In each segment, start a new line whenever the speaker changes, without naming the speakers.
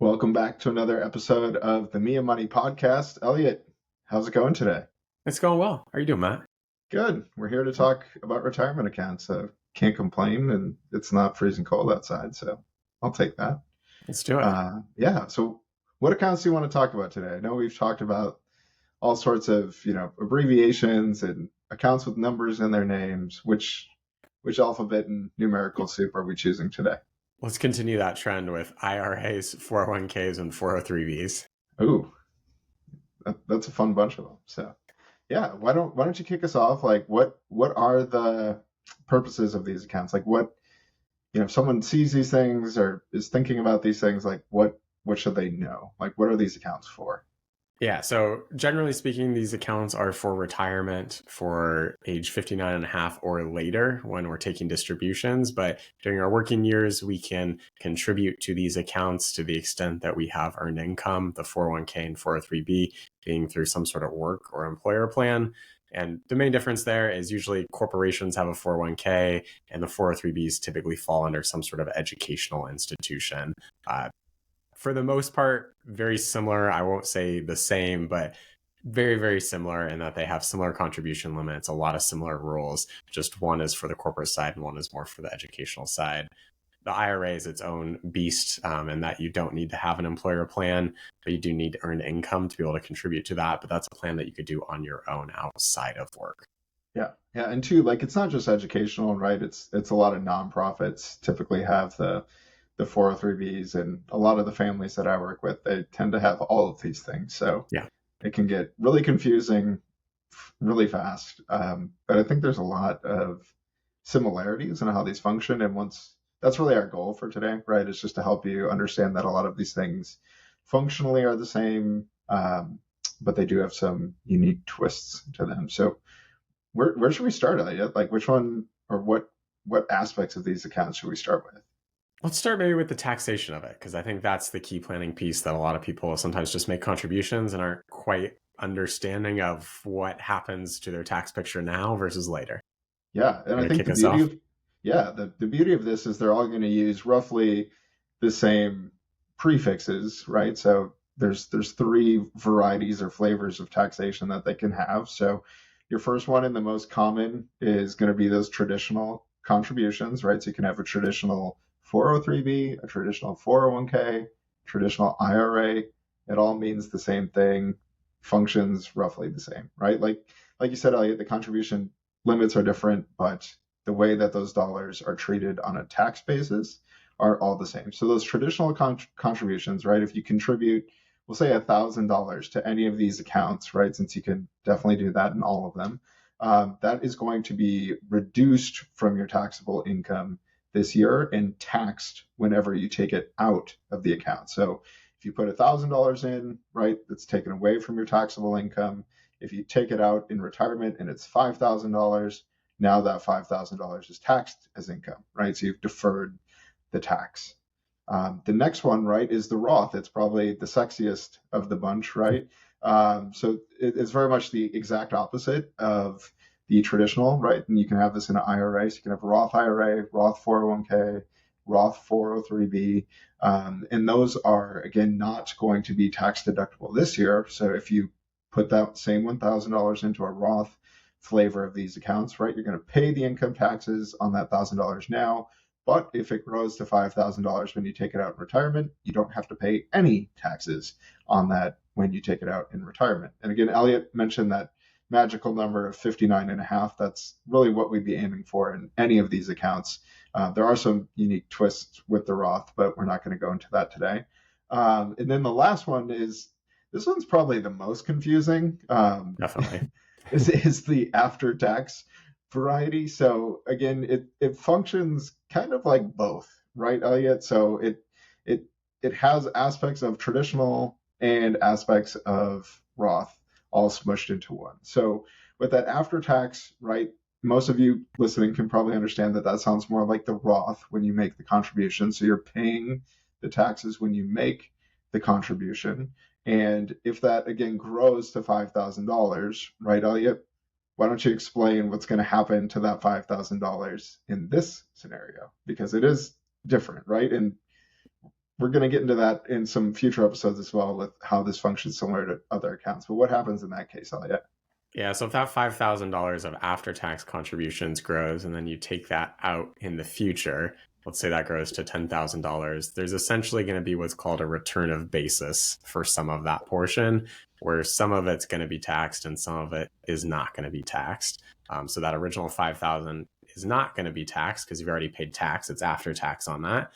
Welcome back to another episode of the Me and Money podcast. Elliott, how's it going today?
It's going well. How are you doing, Matt?
Good. We're here to talk about retirement accounts. So can't complain, and it's not freezing cold outside, so I'll take that.
Let's do it.
Yeah. So what accounts do you want to talk about today? I know we've talked about all sorts of, abbreviations and accounts with numbers in their names. Which alphabet and numerical soup are we choosing today?
Let's continue that trend with IRAs, 401ks, and 403bs.
Ooh, that's a fun bunch of them. So, yeah, why don't you kick us off? Like, what are the purposes of these accounts? Like, if someone sees these things or is thinking about these things, like, what should they know? Like, what are these accounts for?
Yeah, so generally speaking, these accounts are for retirement for age 59 and a half or later when we're taking distributions. But during our working years, we can contribute to these accounts to the extent that we have earned income, the 401k and 403b being through some sort of work or employer plan. And the main difference there is usually corporations have a 401k and the 403bs typically fall under some sort of educational institution. For the most part, very similar. I won't say the same, but very, very similar in that they have similar contribution limits, a lot of similar rules. Just one is for the corporate side and one is more for the educational side. The IRA is its own beast in that you don't need to have an employer plan, but you do need to earn income to be able to contribute to that. But that's a plan that you could do on your own outside of work.
Yeah. And two, like, it's not just educational, right? It's a lot of nonprofits typically have the 403bs, and a lot of the families that I work with, they tend to have all of these things. So
yeah,
it can get really confusing really fast. But I think there's a lot of similarities in how these function. And that's really our goal for today, right? It's just to help you understand that a lot of these things functionally are the same, but they do have some unique twists to them. So where should we start, Elliott? Like, which one or what aspects of these accounts should we start with?
Let's start maybe with the taxation of it, because I think that's the key planning piece that a lot of people sometimes just make contributions and aren't quite understanding of what happens to their tax picture now versus later.
Yeah, and I think the beauty of this is they're all going to use roughly the same prefixes, right? So there's three varieties or flavors of taxation that they can have. So your first one and the most common is going to be those traditional contributions, right? So you can have a traditional 403b, a traditional 401k, traditional IRA. It all means the same thing, functions roughly the same, right? Like you said, Elliott, the contribution limits are different, but the way that those dollars are treated on a tax basis are all the same. So those traditional contributions, right? If you contribute, we'll say $1,000 to any of these accounts, right? Since you can definitely do that in all of them, that is going to be reduced from your taxable income this year and taxed whenever you take it out of the account. So if you put $1,000 in, right, that's taken away from your taxable income. If you take it out in retirement and it's $5,000, now that $5,000 is taxed as income, right? So you've deferred the tax. The next one, right, is the Roth. It's probably the sexiest of the bunch, right? So it's very much the exact opposite of the traditional, right? And you can have this in an IRA. So you can have a Roth IRA, Roth 401k, Roth 403b. And those are, again, not going to be tax deductible this year. So if you put that same $1,000 into a Roth flavor of these accounts, right, you're going to pay the income taxes on that $1,000 now. But if it grows to $5,000 when you take it out in retirement, you don't have to pay any taxes on that when you take it out in retirement. And again, Elliott mentioned that magical number of 59 and a half. That's really what we'd be aiming for in any of these accounts. There are some unique twists with the Roth, but we're not going to go into that today. And then the last one is, this one's probably the most confusing.
Definitely.
is the after-tax variety. So again, it functions kind of like both, right, Elliott? So it has aspects of traditional and aspects of Roth all smushed into one. So with that after tax, right, most of you listening can probably understand that sounds more like the Roth when you make the contribution. So you're paying the taxes when you make the contribution. And if that, again, grows to $5,000, right, Elliott, why don't you explain what's going to happen to that $5,000 in this scenario? Because it is different, right? And we're going to get into that in some future episodes as well with how this functions similar to other accounts. But what happens in that case, Elliot?
Yeah, so if that $5,000 of after-tax contributions grows and then you take that out in the future, let's say that grows to $10,000, there's essentially going to be what's called a return of basis for some of that portion, where some of it's going to be taxed and some of it is not going to be taxed. So that original 5,000 is not going to be taxed because you've already paid tax. It's after tax on that.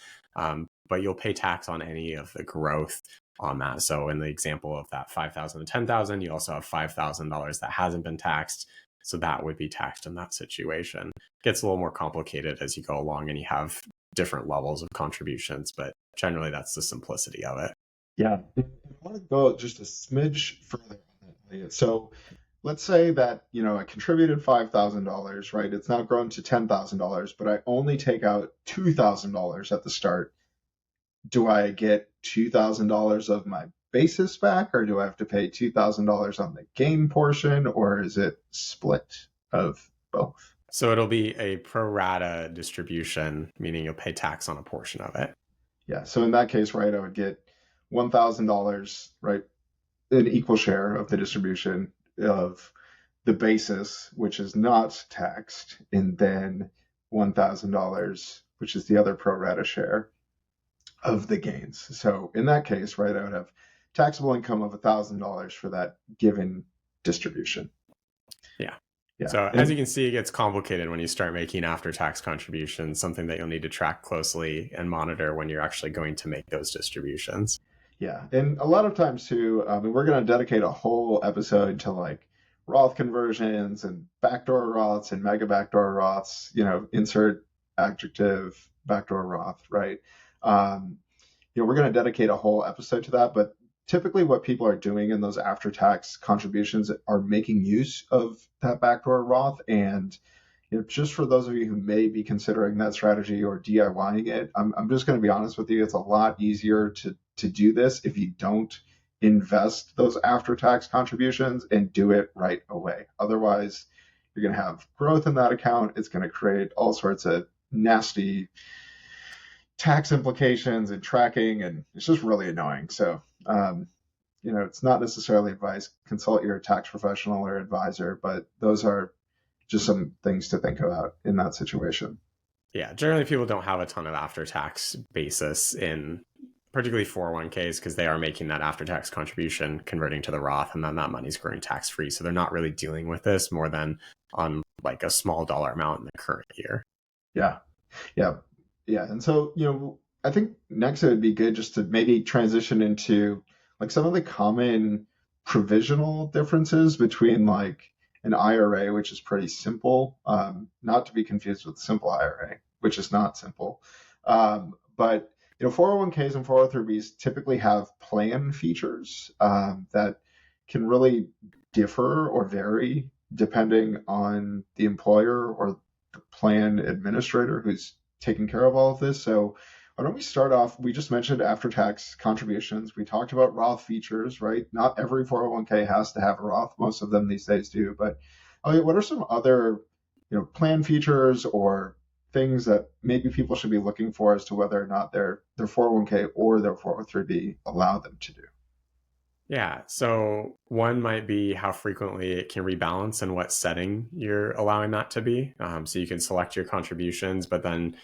But you'll pay tax on any of the growth on that. So in the example of that 5,000 to 10,000, you also have $5,000 that hasn't been taxed. So that would be taxed in that situation. It gets a little more complicated as you go along and you have different levels of contributions, but generally that's the simplicity of it.
Yeah. I want to go just a smidge further on that. So let's say that, I contributed $5,000, right? It's now grown to $10,000, but I only take out $2,000 at the start. Do I get $2,000 of my basis back, or do I have to pay $2,000 on the gain portion, or is it split of both?
So it'll be a pro rata distribution, meaning you'll pay tax on a portion of it.
Yeah. So in that case, right, I would get $1,000, right, an equal share of the distribution of the basis, which is not taxed, and then $1,000, which is the other pro rata share of the gains. So in that case, right, I would have taxable income of $1,000 for that given distribution.
Yeah. So as you can see, it gets complicated when you start making after-tax contributions, something that you'll need to track closely and monitor when you're actually going to make those distributions.
Yeah. And a lot of times too, we're going to dedicate a whole episode to like Roth conversions and backdoor Roths and mega backdoor Roths, insert adjective backdoor Roth, right? We're going to dedicate a whole episode to that, but typically what people are doing in those after-tax contributions are making use of that backdoor Roth. And just for those of you who may be considering that strategy or DIYing it, I'm just going to be honest with you. It's a lot easier to do this if you don't invest those after-tax contributions and do it right away. Otherwise, you're going to have growth in that account. It's going to create all sorts of nasty tax implications and tracking, and it's just really annoying. So, it's not necessarily advice. Consult your tax professional or advisor, but those are just some things to think about in that situation.
Yeah, generally people don't have a ton of after-tax basis in particularly 401ks because they are making that after-tax contribution, converting to the Roth, and then that money's growing tax-free. So they're not really dealing with this more than on like a small dollar amount in the current year.
Yeah. And so, I think next it would be good just to maybe transition into like some of the common provisional differences between like an IRA, which is pretty simple, not to be confused with simple IRA, which is not simple. But 401ks and 403bs typically have plan features that can really differ or vary depending on the employer or the plan administrator who's taking care of all of this. So why don't we start off? We just mentioned after-tax contributions. We talked about Roth features, right? Not every 401k has to have a Roth. Most of them these days do. But what are some other, plan features or things that maybe people should be looking for as to whether or not their 401k or their 403b allow them to do?
Yeah. So one might be how frequently it can rebalance and what setting you're allowing that to be. So you can select your contributions, but then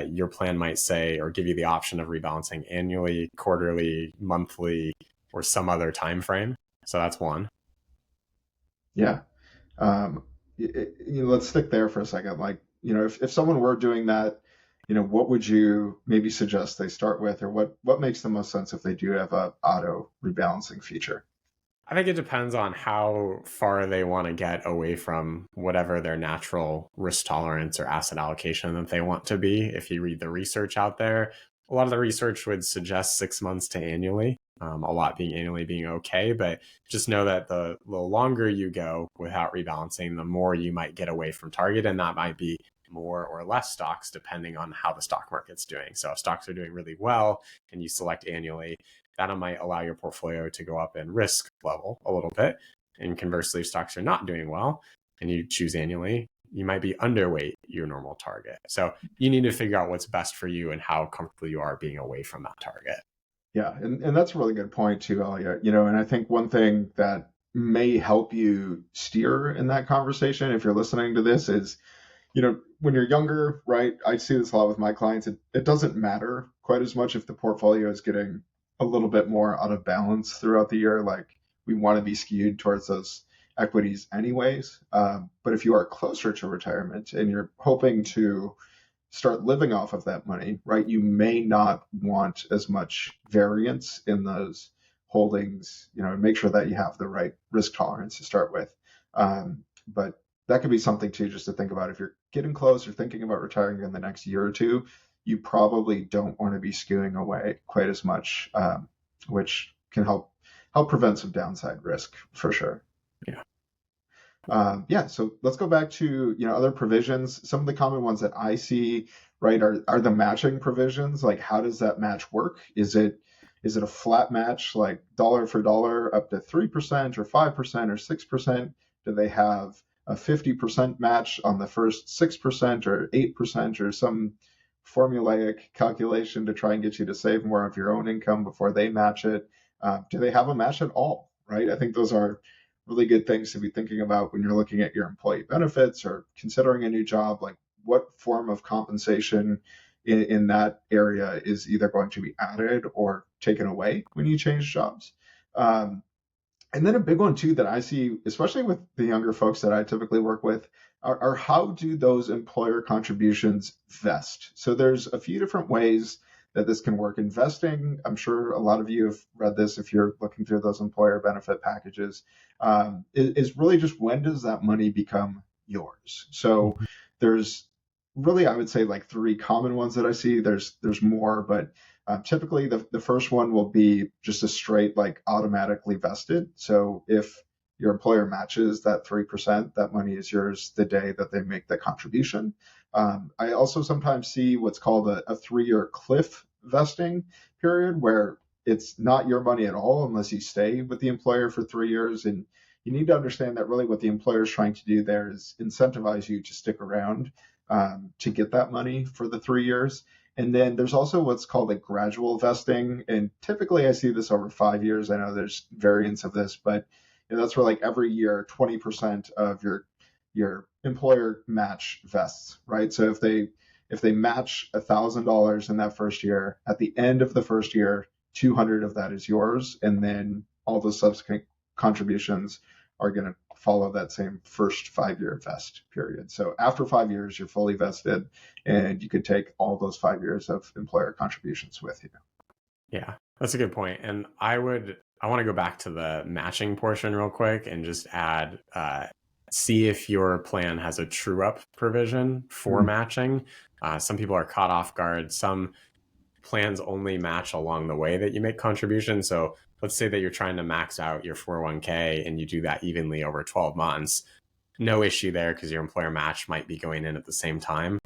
your plan might say or give you the option of rebalancing annually, quarterly, monthly, or some other time frame. So that's one.
Yeah. Let's stick there for a second. Like, if someone were doing that, what would you maybe suggest they start with, or what makes the most sense if they do have a auto rebalancing feature?
I think it depends on how far they want to get away from whatever their natural risk tolerance or asset allocation that they want to be. If you read the research out there, a lot of the research would suggest 6 months to annually, a lot being annually being okay. But just know that the longer you go without rebalancing, the more you might get away from target. And that might be more or less stocks depending on how the stock market's doing. So if stocks are doing really well and you select annually, that might allow your portfolio to go up in risk level a little bit. And conversely, if stocks are not doing well and you choose annually, you might be underweight your normal target. So you need to figure out what's best for you and how comfortable you are being away from that target.
Yeah, and that's a really good point too, Elliot. And I think one thing that may help you steer in that conversation, if you're listening to this, is when you're younger, right? I see this a lot with my clients. It doesn't matter quite as much if the portfolio is getting a little bit more out of balance throughout the year. Like we want to be skewed towards those equities anyways. But if you are closer to retirement and you're hoping to start living off of that money, right, you may not want as much variance in those holdings, and make sure that you have the right risk tolerance to start with. But that could be something too, just to think about if you're getting close or thinking about retiring in the next year or two, you probably don't want to be skewing away quite as much, which can help prevent some downside risk for sure.
Yeah.
Yeah, so let's go back to other provisions. Some of the common ones that I see, right, are the matching provisions. Like, how does that match work? Is it a flat match, like dollar for dollar, up to 3% or 5% or 6%? Do they have a 50% match on the first 6% or 8% or some formulaic calculation to try and get you to save more of your own income before they match it? Do they have a match at all? Right? I think those are really good things to be thinking about when you're looking at your employee benefits or considering a new job. Like, what form of compensation in that area is either going to be added or taken away when you change jobs? And then a big one too that I see, especially with the younger folks that I typically work with, are how do those employer contributions vest? So there's a few different ways that this can work. Investing, I'm sure a lot of you have read this if you're looking through those employer benefit packages, is really just when does that money become yours? So there's really, I would say, like three common ones that I see. There's more, but typically the first one will be just a straight, like, automatically vested. So if your employer matches that 3%, that money is yours the day that they make the contribution. I also sometimes see what's called a 3-year cliff vesting period, where it's not your money at all unless you stay with the employer for 3 years. And you need to understand that really what the employer is trying to do there is incentivize you to stick around, to get that money for the 3 years. And then there's also what's called a gradual vesting. And typically I see this over 5 years. I know there's variants of this, but that's where, like, every year 20% of your employer match vests, right? So if they match $1,000 in that first year, at the end of the first year, 200 of that is yours, and then all the subsequent contributions are going to follow that same first 5-year vest period. So after 5 years, you're fully vested, and you could take all those 5 years of employer contributions with you.
Yeah, that's a good point. And I want to go back to the matching portion real quick and just add, see if your plan has a true up provision for matching. Some people are caught off guard. Some plans only match along the way that you make contributions. So let's say that you're trying to max out your 401k and you do that evenly over 12 months. No issue there because your employer match might be going in at the same time.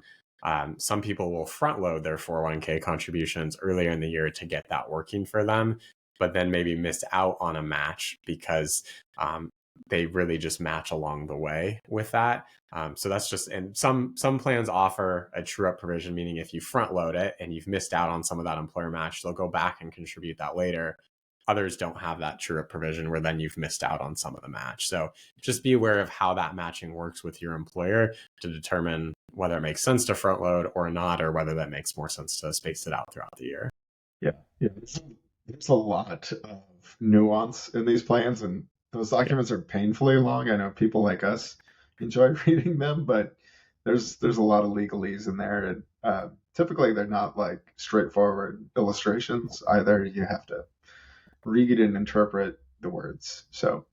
Some people will front load their 401k contributions earlier in the year to get that working for them, but then maybe miss out on a match because they really just match along the way with that. So that's just, and some plans offer a true up provision, meaning if you front load it and you've missed out on some of that employer match, they'll go back and contribute that later. Others don't have that true up provision where then you've missed out on some of the match. So just be aware of how that matching works with your employer to determine whether it makes sense to front load or not, or whether that makes more sense to space it out throughout the year.
Yeah. There's a lot of nuance in these plans, and those documents are painfully long. I know people like us enjoy reading them, but there's a lot of legalese in there, and typically they're not like straightforward illustrations either. You have to read and interpret the words. So,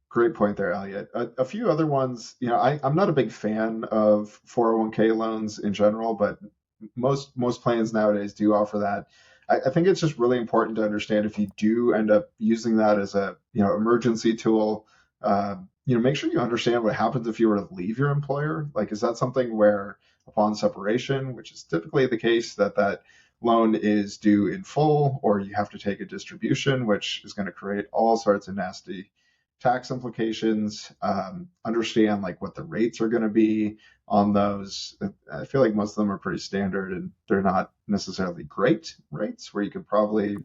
great point there, Elliot. A few other ones, I'm not a big fan of 401k loans in general, but most plans nowadays do offer that. I think it's just really important to understand if you do end up using that as a emergency tool. Make sure you understand what happens if you were to leave your employer. Like, is that something where upon separation, which is typically the case, that loan is due in full, or you have to take a distribution, which is going to create all sorts of nasty tax implications, understand like what the rates are going to be on those. I feel like most of them are pretty standard and they're not necessarily great rates where you could probably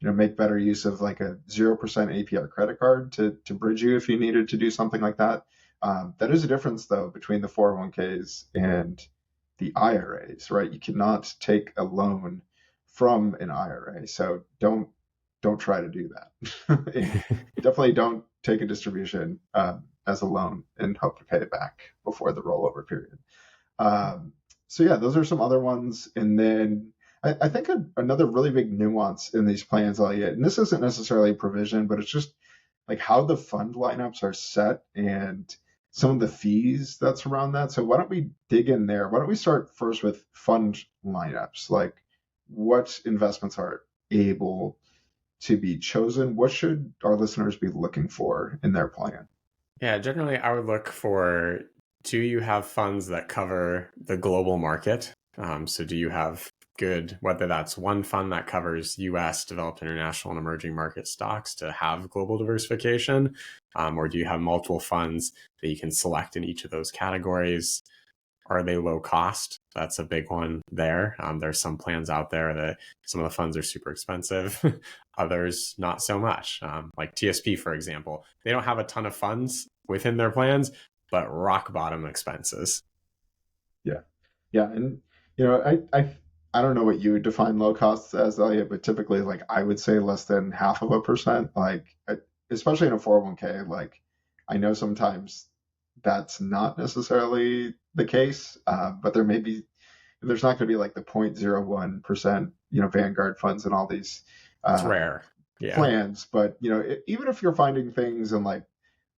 make better use of like a 0% APR credit card to bridge you if you needed to do something like that. That is a difference though between the 401ks and the IRAs, right? You cannot take a loan from an IRA, so don't try to do that. Definitely don't take a distribution as a loan and hope to pay it back before the rollover period. So yeah, those are some other ones. And then I think another really big nuance in these plans, Elliot, and this isn't necessarily a provision, but it's just like how the fund lineups are set and some of the fees that surround that. So why don't we dig in there? Why don't we start first with fund lineups? Like what investments are able to be chosen? What should our listeners be looking for in their plan?
Yeah, generally I would look for, do you have funds that cover the global market? So do you have good, whether that's one fund that covers US, developed, international, and emerging market stocks to have global diversification? Or do you have multiple funds that you can select in each of those categories? Are they low cost? That's a big one there. There's some plans out there that some of the funds are super expensive, others not so much. Like TSP, for example, they don't have a ton of funds within their plans, but rock bottom expenses.
Yeah. Yeah. And, I don't know what you would define low costs as, Elliot, but typically, like, I would say less than 0.5%. Like, especially in a 401k, like, I know sometimes that's not necessarily the case, but there's not going to be like the 0.01%, Vanguard funds and all these
It's rare. Yeah.
plans. But, even if you're finding things in like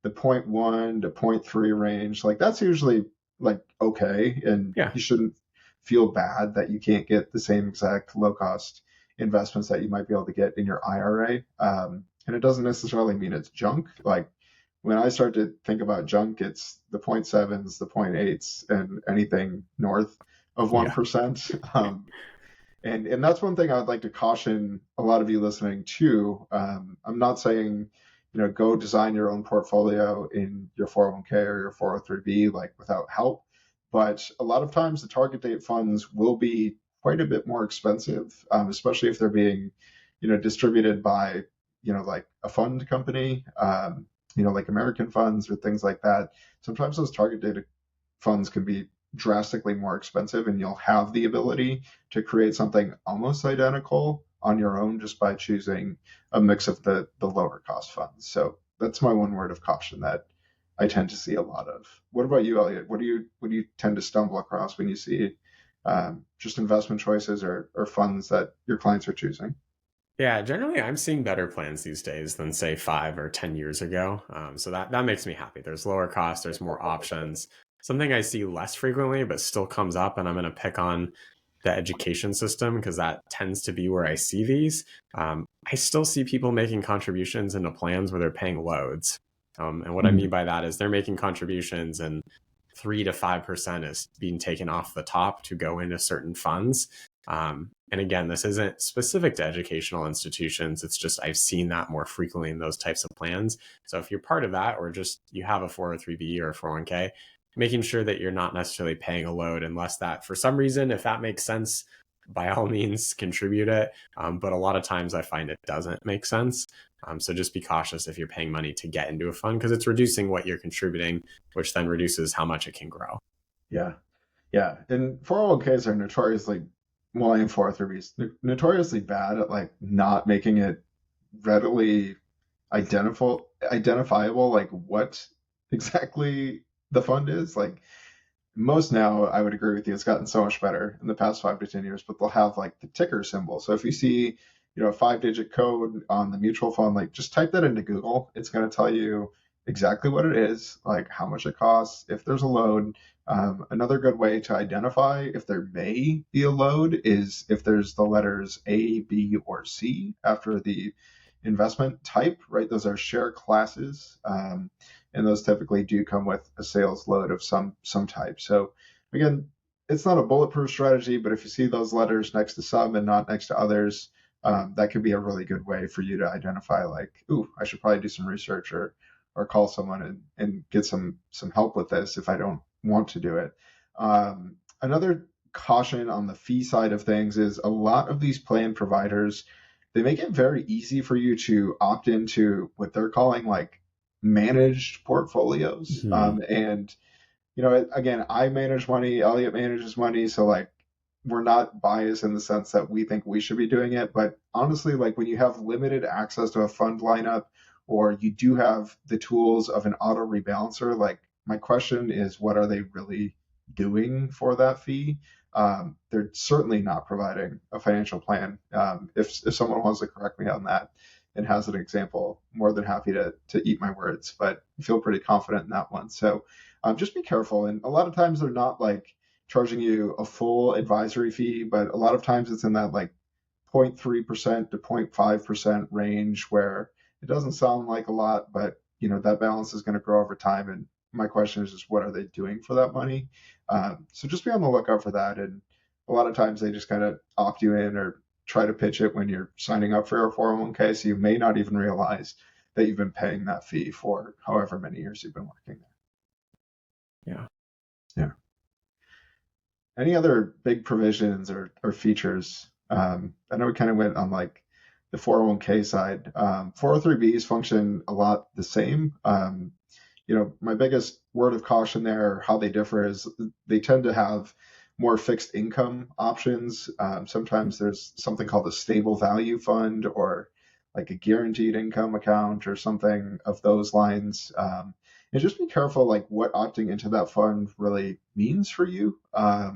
the 0.1 to zero point 0.3 range, like that's usually like okay. And
Yeah.
you shouldn't feel bad that you can't get the same exact low cost investments that you might be able to get in your IRA. And it doesn't necessarily mean it's junk. Like when I start to think about junk, it's the 0.7s, the 0.8s, and anything north of 1%. And that's one thing I would like to caution a lot of you listening to. I'm not saying, go design your own portfolio in your 401k or your 403b, like without help. But a lot of times the target date funds will be quite a bit more expensive, especially if they're being, distributed by, like a fund company, like American funds or things like that. Sometimes those target date funds can be drastically more expensive, and you'll have the ability to create something almost identical on your own just by choosing a mix of the lower cost funds. So that's my one word of caution that I tend to see a lot of. What about you, Elliot? What do you tend to stumble across when you see just investment choices or funds that your clients are choosing?
Yeah, generally I'm seeing better plans these days than say 5 or 10 years ago. So that makes me happy. There's lower cost, there's more options. Something I see less frequently, but still comes up, and I'm going to pick on the education system because that tends to be where I see these. I still see people making contributions into plans where they're paying loads. And what I mean by that is they're making contributions and 3 to 5% is being taken off the top to go into certain funds. And again, this isn't specific to educational institutions. It's just I've seen that more frequently in those types of plans. So if you're part of that, or just you have a 403b or a 401k, making sure that you're not necessarily paying a load unless that, for some reason, if that makes sense, by all means, contribute it. But a lot of times I find it doesn't make sense. So just be cautious if you're paying money to get into a fund because it's reducing what you're contributing, which then reduces how much it can grow.
Yeah. Yeah. And 401ks are notoriously, well, and 403bs, notoriously bad at like not making it readily identifiable, like what exactly the fund is. Like most now, I would agree with you, it's gotten so much better in the past 5 to 10 years, but they'll have like the ticker symbol. So if you see, a 5-digit code on the mutual fund, like just type that into Google. It's going to tell you exactly what it is, like how much it costs, if there's a load. Another good way to identify if there may be a load is if there's the letters A, B, or C after the investment type, right? Those are share classes. And those typically do come with a sales load of some type. So again, it's not a bulletproof strategy, but if you see those letters next to some and not next to others, that could be a really good way for you to identify like, ooh, I should probably do some research or or call someone and get some help with this if I don't want to do it. Another caution on the fee side of things is a lot of these plan providers, they make it very easy for you to opt into what they're calling like managed portfolios. And again, I manage money, Elliott manages money, so like we're not biased in the sense that we think we should be doing it. But honestly, like when you have limited access to a fund lineup, or you do have the tools of an auto rebalancer, like my question is, what are they really doing for that fee? They're certainly not providing a financial plan. If someone wants to correct me on that and has an example, more than happy to eat my words, but I feel pretty confident in that one. So just be careful. And a lot of times they're not like charging you a full advisory fee, but a lot of times it's in that like 0.3% to 0.5% range, where it doesn't sound like a lot, but that balance is going to grow over time. And my question is just, what are they doing for that money? So just be on the lookout for that. And a lot of times they just kind of opt you in or try to pitch it when you're signing up for your 401k. So you may not even realize that you've been paying that fee for however many years you've been working there.
Yeah.
Yeah. Any other big provisions or features? I know we kind of went on like the 401k side. 403bs function a lot the same. My biggest word of caution there, how they differ, is they tend to have more fixed income options. Sometimes there's something called a stable value fund, or like a guaranteed income account or something of those lines. And just be careful like what opting into that fund really means for you. I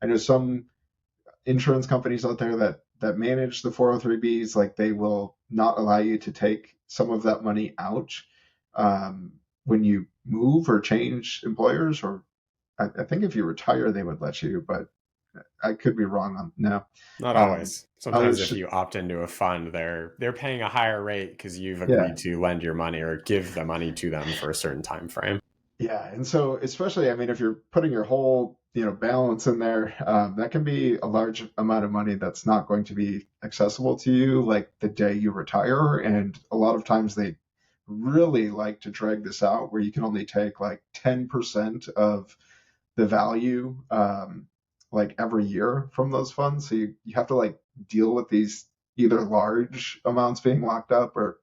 know some insurance companies out there that manage the 403bs, like they will not allow you to take some of that money out when you move or change employers, or I think if you retire they would let you, but I could be wrong on no.
Not always. Sometimes if you opt into a fund, they're paying a higher rate because you've agreed to lend your money or give the money to them for a certain time frame.
Yeah, and so especially, I mean, if you're putting your whole balance in there, that can be a large amount of money that's not going to be accessible to you like the day you retire. And a lot of times they really like to drag this out where you can only take like 10% of the value like every year from those funds. So you have to like deal with these either large amounts being locked up or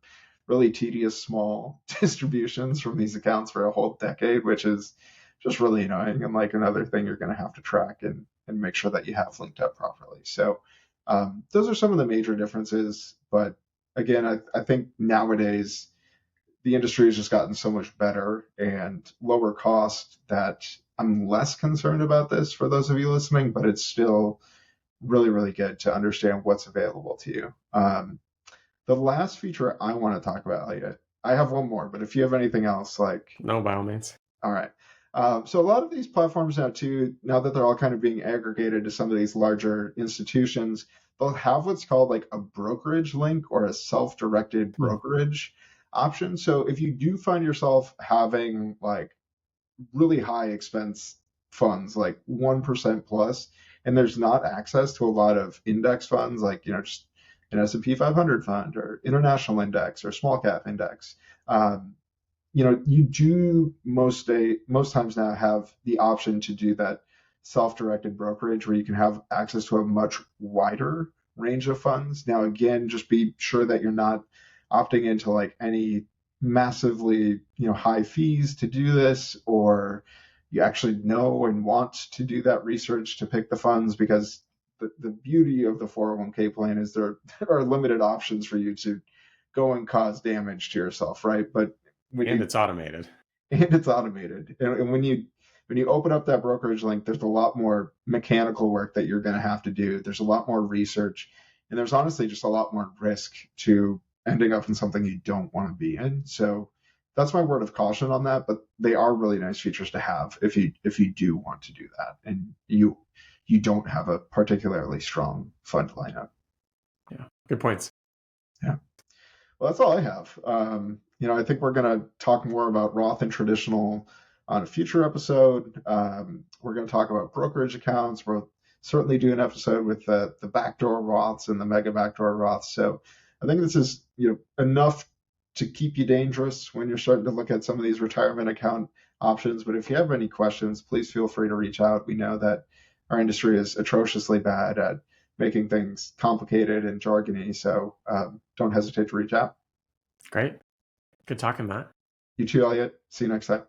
really tedious small distributions from these accounts for a whole decade, which is just really annoying and like another thing you're going to have to track and make sure that you have linked up properly. So those are some of the major differences. But again, I think nowadays the industry has just gotten so much better and lower cost that I'm less concerned about this for those of you listening, but it's still really, really good to understand what's available to you. The last feature I want to talk about, Elliott, I have one more, but if you have anything else, like...
No, by all means.
All right. So a lot of these platforms now, too, now that they're all kind of being aggregated to some of these larger institutions, they'll have what's called like a brokerage link or a self-directed brokerage option. So if you do find yourself having like really high expense funds, like 1% plus, and there's not access to a lot of index funds, like, just an S&P 500 fund or international index or small cap index, you do most times now have the option to do that self-directed brokerage where you can have access to a much wider range of funds. Now, again, just be sure that you're not opting into like any massively, high fees to do this, or you actually know and want to do that research to pick the funds, because the beauty of the 401k plan is there are limited options for you to go and cause damage to yourself, right? But
it's automated.
And it's automated. And when you open up that brokerage link, there's a lot more mechanical work that you're going to have to do. There's a lot more research, and there's honestly just a lot more risk to ending up in something you don't want to be in. So that's my word of caution on that. But they are really nice features to have if you do want to do that, and you don't have a particularly strong fund lineup.
Yeah, good points.
Yeah. Well, that's all I have. I think we're going to talk more about Roth and traditional on a future episode. We're going to talk about brokerage accounts. We'll certainly do an episode with the backdoor Roths and the mega backdoor Roths. So I think this is enough to keep you dangerous when you're starting to look at some of these retirement account options. But if you have any questions, please feel free to reach out. We know that our industry is atrociously bad at making things complicated and jargony. So don't hesitate to reach out.
Great. Good talking, Matt.
You too, Elliott. See you next time.